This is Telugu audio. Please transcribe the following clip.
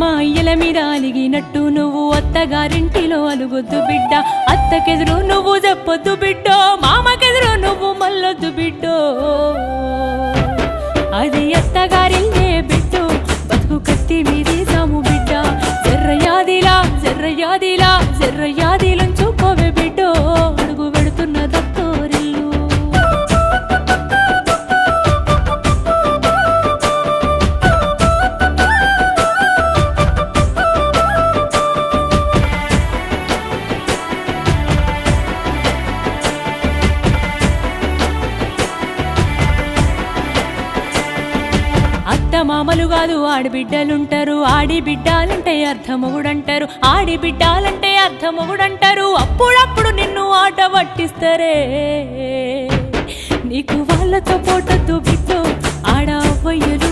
అమ్మ అయ్యల మీద అలిగినట్టు నువ్వు అత్తగారింటిలో అలుగొద్దు బిడ్డ, అత్తకెదురు నువ్వు చెప్పొద్దు బిడ్డో, మామకెదురు నువ్వు మల్లొద్దు బిడ్డో. అది అత్తగారిల్లే బిడ్డో, బతుకు కత్తి మీది సాము బిడ్డ, జర్రయాదిలా జర్రయాదిలా జర్రయాదిలంచుకోవే బిడ్డో, అడుగు పెడుతున్న దత్తోరిల్లు. అత్త మామలు కాదు ఆడిబిడ్డలుంటారు, ఆడి బిడ్డాలంటే అర్ధమొగుడంటారు, ఆడి బిడ్డాలంటే అర్ధమొగుడంటారు. అప్పుడప్పుడు నిన్ను ఆట పట్టిస్తారే, నీకు వాళ్ళతో పోటొద్దు బిడ్డో, ఆడ అవ్వయ్యలు